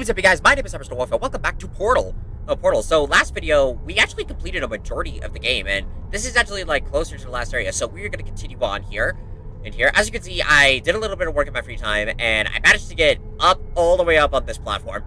what's up, you guys? My name is Mr. Wolf, and welcome back to Portal. Portal. So, last video, we actually completed a majority of the game, and this is actually, like, closer to the last area, so we're gonna continue on here. And here, as you can see, I did a little bit of work in my free time, and I managed to get up, all the way up on this platform.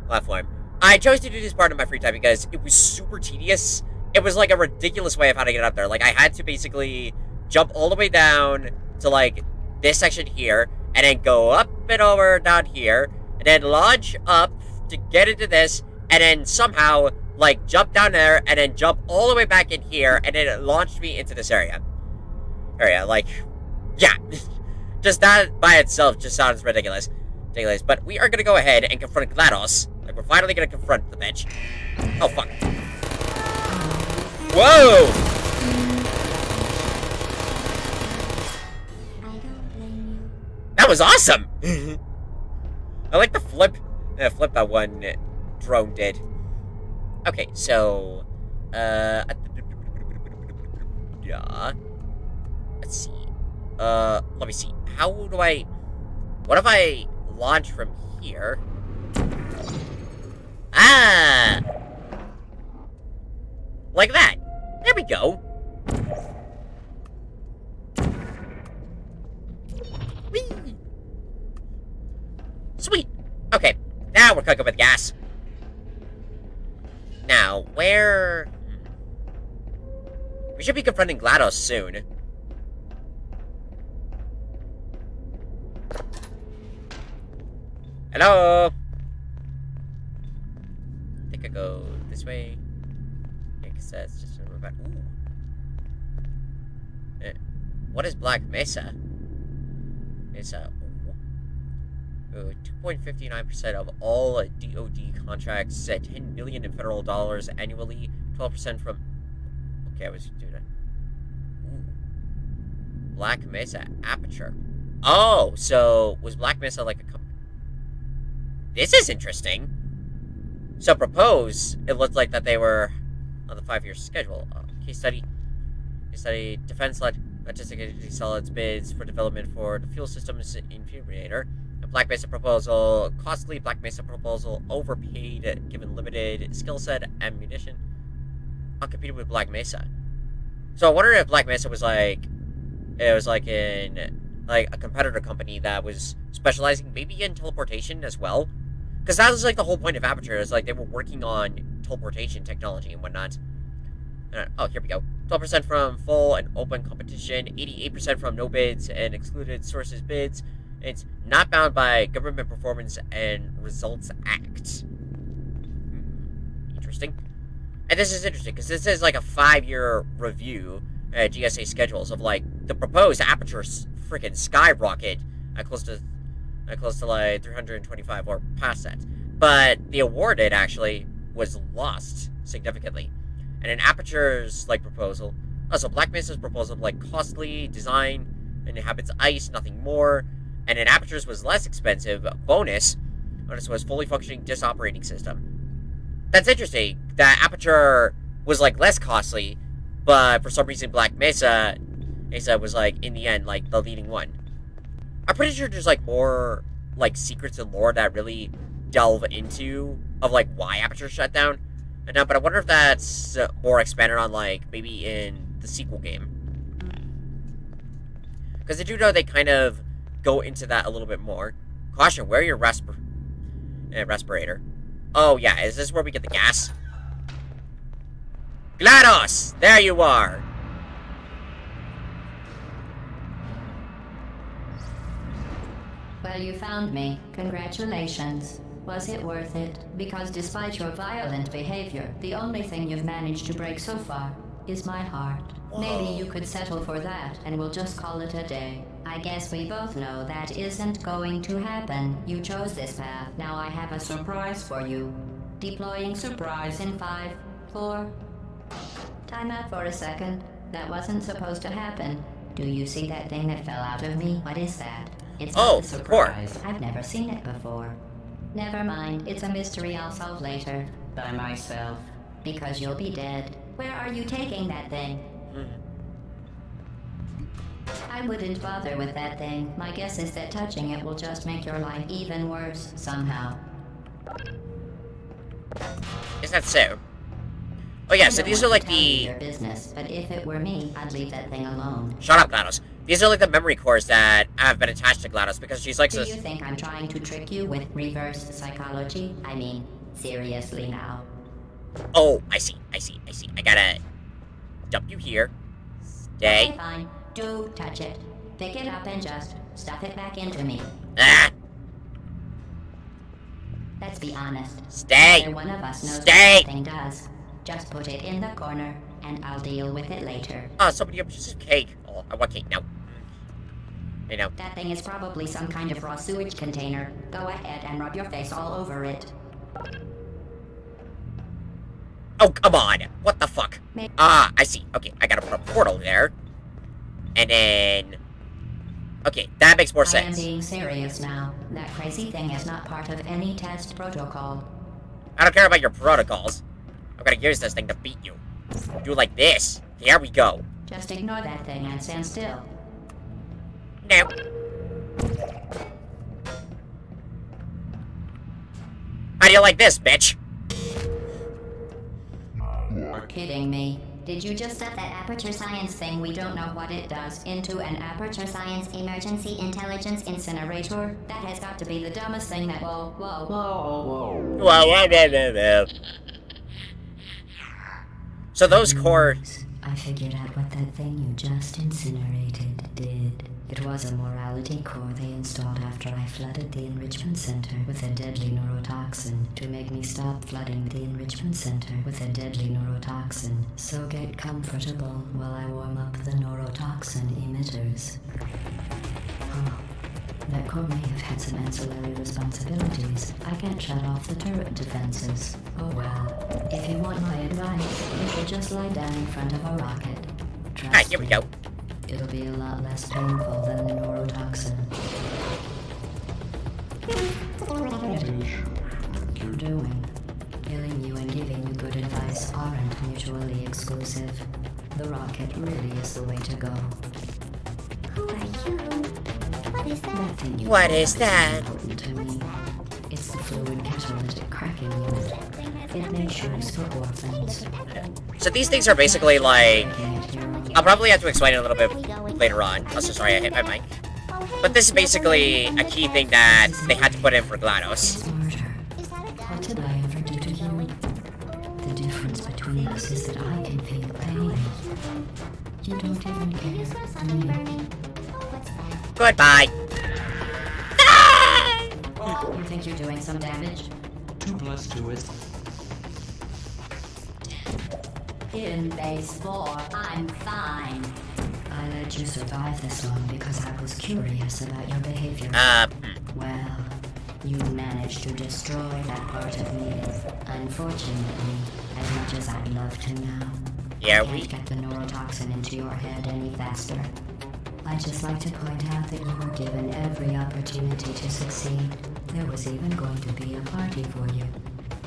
I chose to do this part of my free time because it was super tedious. It was, like, a ridiculous way of how to get up there. Like, I had to basically jump all the way down to, like, this section here, and then go up and over down here, and then launch up to get into this, and then somehow, like, jump down there, and then jump all the way back in here, and then it launched me into this area. Like, yeah. Just that by itself just sounds ridiculous. But we are gonna go ahead and confront GLADOS. Like, we're finally gonna confront the bitch. Oh, fuck. Whoa! That was awesome! I like the flip that one drone did. Okay, so, let's see. Let me see. What if I launch from here? Ah! Like that. There we go. Whee! Sweet. Okay, now we're cooking with gas. Now, where... We should be confronting GLADOS soon. Hello? I think I go this way. I guess that's just a little bit... Ooh. What is Black Mesa? It's a... 2.59% of all DoD contracts, 10 billion in federal dollars annually, 12% from... Okay, I was doing that. Ooh. Black Mesa Aperture. Oh, so was Black Mesa like a company? This is interesting. So propose, it looked like that they were on the 5-year schedule. Case study, defense-led logistic agency sell its bids for development for the fuel systems infuriator. Black Mesa proposal, costly. Black Mesa proposal, overpaid, given limited skill set, ammunition. Competed with Black Mesa. So I wonder if Black Mesa was like, it was like in, like, a competitor company that was specializing maybe in teleportation as well. Because that was like the whole point of Aperture, is like they were working on teleportation technology and whatnot. Oh, here we go. 12% from full and open competition, 88% from no bids and excluded sources bids. It's not bound by Government Performance and Results Act. Interesting. And this is interesting, because this is like a 5-year review at GSA schedules of, like, the proposed Aperture freaking skyrocket close to like 325 or past that. But the awarded actually was lost significantly. And in Aperture's, like, proposal, also Black Mesa's proposal, like, costly, design, inhabits ice, nothing more. And in Aperture's was less expensive. Bonus, notice was fully functioning disk operating system. That's interesting. That Aperture was, like, less costly, but for some reason Black Mesa was, like, in the end, like, the leading one. I'm pretty sure there's, like, more, like, secrets and lore that really delve into of, like, why Aperture shut down. But I wonder if that's more expanded on, like, maybe in the sequel game. Because I do know they kind of go into that a little bit more. Caution, wear your respirator. Oh, yeah, is this where we get the gas? GLADOS! There you are! Well, you found me. Congratulations. Was it worth it? Because despite your violent behavior, the only thing you've managed to break so far is my heart. Whoa. Maybe you could settle for that, and we'll just call it a day. I guess we both know that isn't going to happen. You chose this path. Now I have a surprise for you. Deploying surprise in 5, 4... Time out for a second. That wasn't supposed to happen. Do you see that thing that fell out of me? What is that? It's not a surprise. I've never seen it before. Never mind. It's a mystery I'll solve later. By myself. Because you'll be dead. Where are you taking that thing? I wouldn't bother with that thing. My guess is that touching it will just make your life even worse, somehow. Is that so? Oh yeah, so these are like the... Your business, but if it were me, I'd leave that thing alone. Shut up, GLaDOS. These are like the memory cores that have been attached to GLaDOS because she's like... Do you think I'm trying to trick you with reverse psychology? I mean, seriously now. Oh, I see. I gotta dump you here. Stay. Okay, fine. Do touch it. Pick it up and just stuff it back into me. Ah! Let's be honest. Stay. Neither one of us knows Stay. what that thing does. Just put it in the corner, and I'll deal with it later. Oh, somebody up just cake. Oh, I want cake. No. You know. That thing is probably some kind of raw sewage container. Go ahead and rub your face all over it. Oh, come on. What the fuck? Ah, I see. Okay, I gotta put a portal there. And then... Okay, that makes more sense. I am being serious now. That crazy thing is not part of any test protocol. I don't care about your protocols. I'm gonna use this thing to beat you. Do it like this. Here we go. Just ignore that thing and stand still. No. How do you like this, bitch? You're kidding me. Did you just set that aperture science thing, we don't know what it does, into an aperture science emergency intelligence incinerator? That has got to be the dumbest thing that... Whoa. Whoa. So those core... I figured out what that thing you just incinerated did. It was a morality core they installed after I flooded the enrichment center with a deadly neurotoxin to make me stop flooding the enrichment center with a deadly neurotoxin. So get comfortable while I warm up the neurotoxin emitters. Oh, that core may have had some ancillary responsibilities. I can't shut off the turret defenses. Oh well. If you want my advice, you should just lie down in front of a rocket. Trust here we me. go. It'll be a lot less painful than the neurotoxin. Keep doing. Killing you and giving you good advice aren't mutually exclusive. The rocket really is the way to go. Who are you? What is that? That thing you What is that? important to me. It's the fluid catalytic cracking unit. It makes shoes for orphans. So these things are basically like... I'll probably have to explain it a little bit later on. Oh, so sorry, I hit my mic. But this is basically a key thing that they had to put in for GLaDOS. What did I ever do to you? The difference between us is that I can feel pain. You don't even care, do you? Goodbye. You think you're doing some damage? Too blessed to it. In base 4, I'm fine. I let you survive this long because I was curious about your behavior. Well, you managed to destroy that part of me. Unfortunately, as much as I'd love to now, Yeah, I can't get the neurotoxin into your head any faster. I'd just like to point out that you were given every opportunity to succeed. There was even going to be a party for you.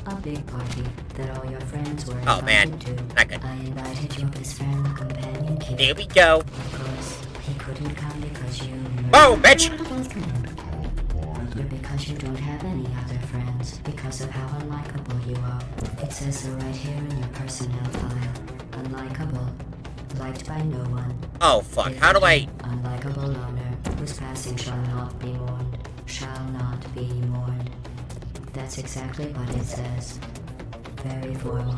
A big party that all your friends were invited Oh, man. to. Not good. I invited your best friend, the companion kid. Here we go. Of course, he couldn't come because you... Whoa, bitch! Because you don't have any other friends. Because of how unlikable you are. It says so right here in your personnel file. Unlikable. Liked by no one. Oh, fuck. How do I... Unlikable owner, whose passing shall not be mourned. Shall not be mourned. That's exactly what it says. Very formal.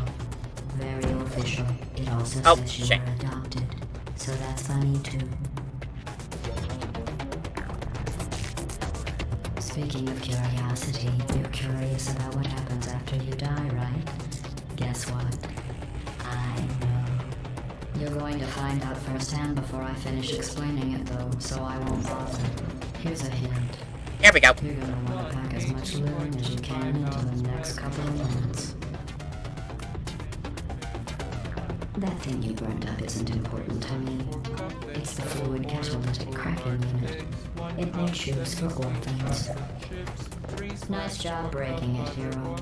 Very official. It also Oh, says you shit. were adopted. So that's funny too. Speaking of curiosity, you're curious about what happens after you die, right? Guess what? I know. You're going to find out firsthand before I finish explaining it though, so I won't bother. Here's a hint. Here we go. You're gonna want to pack as much living as you can into the next couple of minutes. That thing you burned up isn't important to me. It's the fluid catalytic cracking unit. It makes shoes for orphans. Nice job breaking it, hero.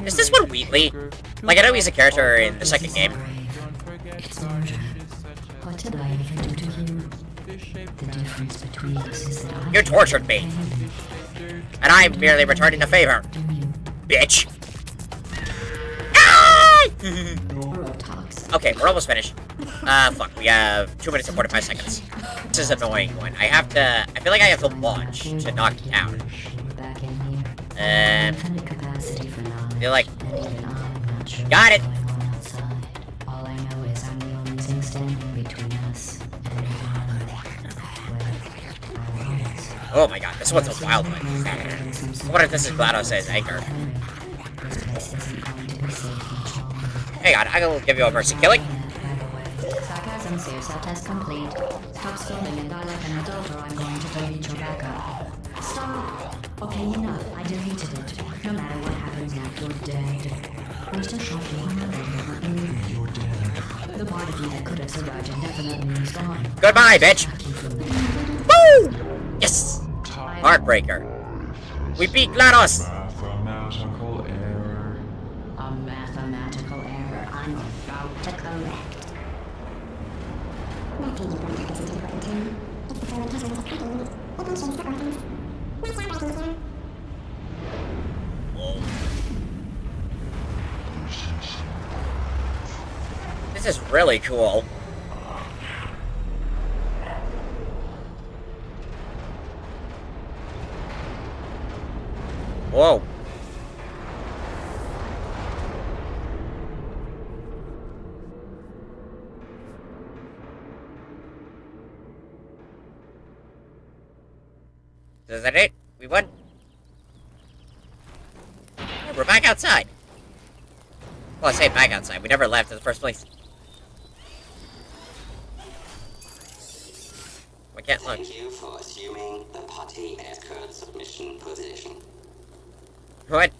Is this one Wheatley? Like, I know he's a character in the second game. It's murder. What did I ever do to you? The difference between us is that I You tortured me. And I'm merely returning the favor. Bitch. Ah! Okay, we're almost finished. Fuck, we have 2 minutes and 45 seconds. This is an annoying one. I feel like I have to launch to knock it down. I feel like... Got it! All I know is I'm the only thing standing between us. Oh my god, this one's a wild one. What if this is GLADOS' anchor? Hey god, I will give you a mercy killing. Sarcasm Searset test complete. Stop scolding and die like an adult or I'm going to delete your backup. Stop! Okay, enough. I deleted it. No matter what happens now, you're dead. I'm still shocking. You're dead. The part of you that could have survived indefinitely is gone. Goodbye, bitch! Woo! Yes! Heartbreaker. We beat GLADOS! Mathematical error. A mathematical error I'm about to correct. This is really cool. Whoa. Is that it? We won? Yeah, we're back outside. Well, I say back outside. We never left in the first place. We can't look. Thank you for assuming the party escort submission position. What?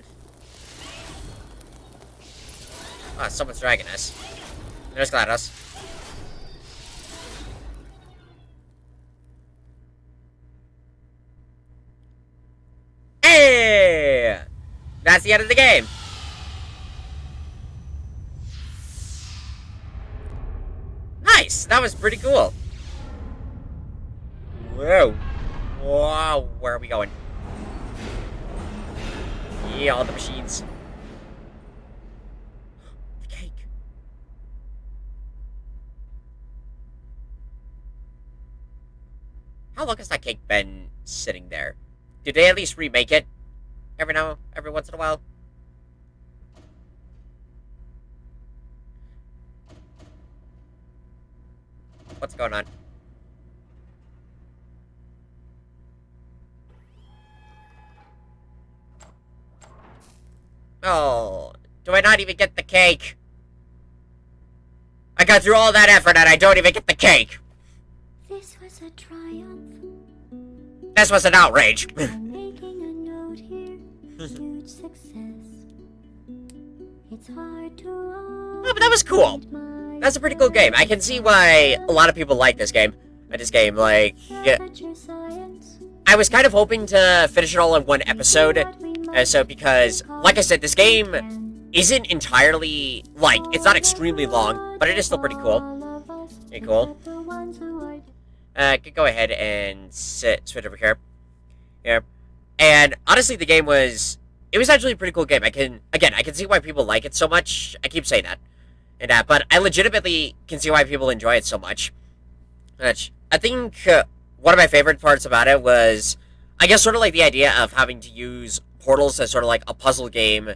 Ah, someone's dragging us. There's GLADOS. Hey! That's the end of the game. Nice! That was pretty cool. Whoa. Wow, where are we going? Yeah, all the machines. The cake. How long has that cake been sitting there? Do they at least remake it every once in a while? What's going on? Oh, do I not even get the cake? I got through all that effort and I don't even get the cake. This was a triumph. This was an outrage. I'm making a note here. Huge success. It's hard to Oh, but that was cool. That's a pretty cool game. I can see why a lot of people like this game. Like, yeah. I was kind of hoping to finish it all in one episode. Because, like I said, this game isn't entirely, like, it's not extremely long, but it is still pretty cool. Okay, cool. Could go ahead and switch over here. Yeah. And, honestly, the game was, it was actually a pretty cool game. I can see why people like it so much. I keep saying that. But I legitimately can see why people enjoy it so much. Which, I think, one of my favorite parts about it was, I guess, sort of like the idea of having to use portals as sort of like a puzzle game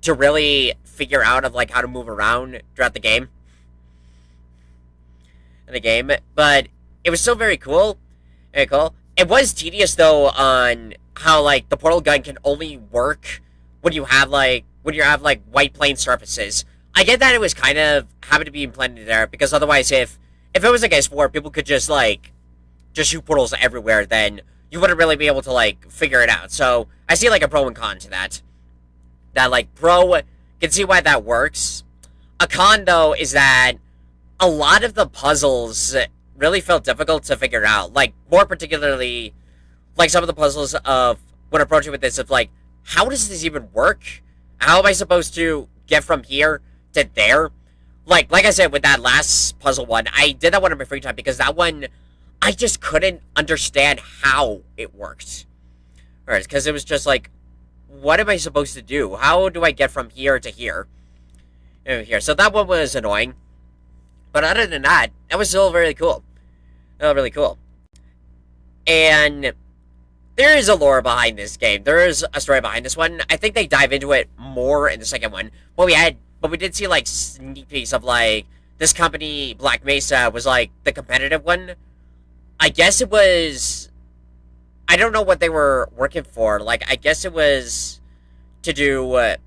to really figure out of like how to move around throughout the game. But it was still very cool. Very cool. It was tedious though on how like the portal gun can only work when you have like white plane surfaces. I get that it was kind of having to be implemented there because otherwise if it was like S4, people could just shoot portals everywhere, then you wouldn't really be able to, like, figure it out. So, I see, like, a pro and con to that. That, like, pro can see why that works. A con, though, is that a lot of the puzzles really felt difficult to figure out. Like, more particularly, like, some of the puzzles of, when approaching with this, of, like, how does this even work? How am I supposed to get from here to there? Like I said, with that last puzzle one, I did that one in my free time, because that one, I just couldn't understand how it worked. Alright, because it was just like, what am I supposed to do? How do I get from here to here? Here. So that one was annoying. But other than that, that was still really cool. Really cool. And there is a lore behind this game. There is a story behind this one. I think they dive into it more in the second one. But we did see like sneak peeks of like this company, Black Mesa, was like the competitive one. I guess it was. I don't know what they were working for. Like, I guess it was to do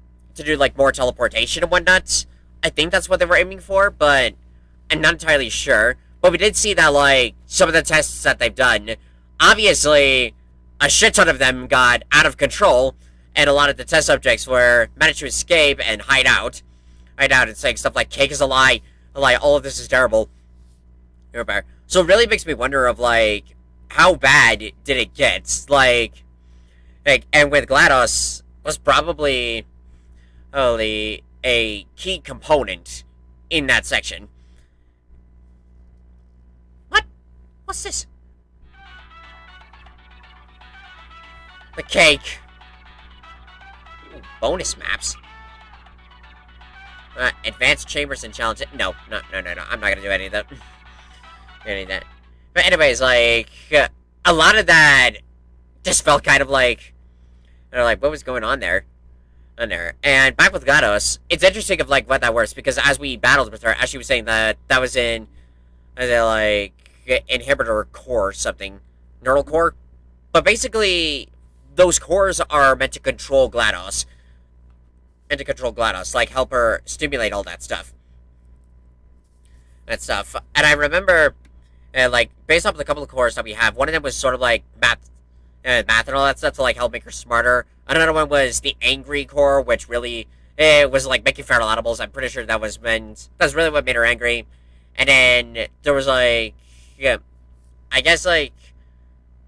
like more teleportation and whatnot. I think that's what they were aiming for, but I'm not entirely sure. But we did see that, like, some of the tests that they've done, obviously, a shit ton of them got out of control, and a lot of the test subjects managed to escape and hide out and saying stuff like, cake is a lie, all of this is terrible. So it really makes me wonder of, like, how bad did it get? Like, and with GLADOS, was probably a key component in that section. What? What's this? The cake. Ooh, bonus maps. Advanced chambers and challenges. No. I'm not gonna do any of that. But anyways, like, a lot of that just felt kind of like, what was going on there? And back with GLaDOS, it's interesting of, like, what that works, because as we battled with her, as she was saying that was in, like, inhibitor core or something. Neural core? But basically, those cores are meant to control GLaDOS. Like, help her stimulate all that stuff. And I remember, like, based off of the couple of cores that we have, one of them was sort of like math and all that stuff to, like, help make her smarter. Another one was the angry core, which really, was, like, making feral animals. I'm pretty sure that's really what made her angry. And then there was, like, I guess, like,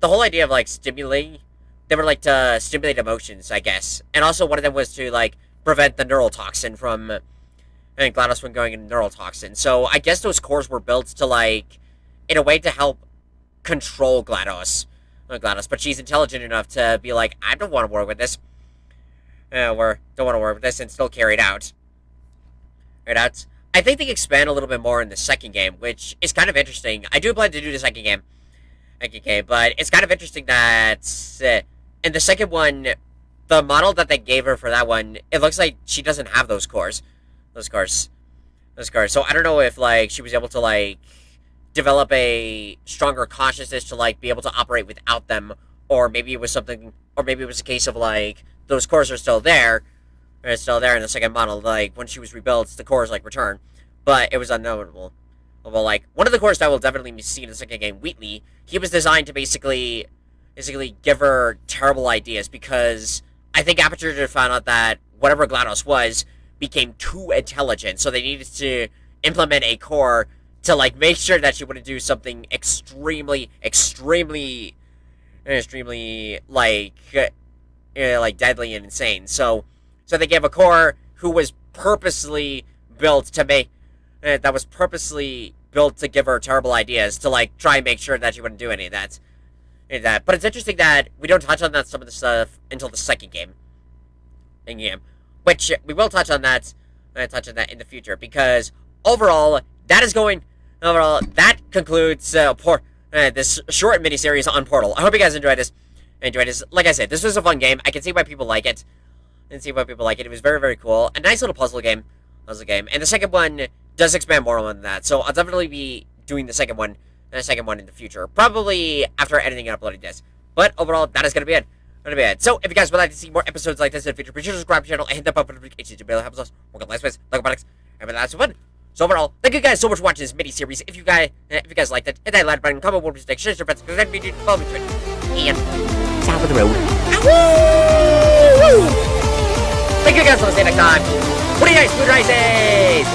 the whole idea of, like, stimulating, they were, like, to stimulate emotions, I guess. And also one of them was to, like, prevent the neural toxin from, GLaDOS from going into neural toxin. So I guess those cores were built to, like, in a way to help control GLaDOS. But she's intelligent enough to be like, I don't want to work with this. Don't want to work with this, and still carry it out. I think they expand a little bit more in the second game, which is kind of interesting. I do plan to do the second game, but it's kind of interesting that in the second one, the model that they gave her for that one, it looks like she doesn't have those cores. So I don't know if, like, she was able to, like, develop a stronger consciousness to, like, be able to operate without them, or maybe it was a case of, like, those cores are still there, in the second model, like, when she was rebuilt, the cores, like, return, but it was unknowable. Well, like, one of the cores that will definitely be seen in the second game, Wheatley, he was designed to basically give her terrible ideas, because I think Aperture found out that whatever GLaDOS was became too intelligent, so they needed to implement a core to, like, make sure that she wouldn't do something extremely, like, deadly and insane. So they gave a core who was purposely built to give her terrible ideas to, like, try and make sure that she wouldn't do any of that. But it's interesting that we don't touch on some of the stuff until the second game. Which we will touch on that in the future, because overall that concludes this short miniseries on Portal. I hope you guys enjoyed this. Like I said, this was a fun game. I can see why people like it. It was very, very cool. A nice little puzzle game. And the second one does expand more on that. So I'll definitely be doing the second one in the future. Probably after editing and uploading this. But overall, that is going to be it. So, if you guys would like to see more episodes like this in the future, be sure to subscribe to the channel and hit the bell notification to be able to help us work on last ways, like products, and that's fun. So overall, thank you guys so much for watching this mini-series. If you guys liked it, hit that like button, comment, what mistake, share your friends, because that video, follow me, Twitter, and top of the road. Woo! Thank you guys for listening next time. What do you guys, Food Rises?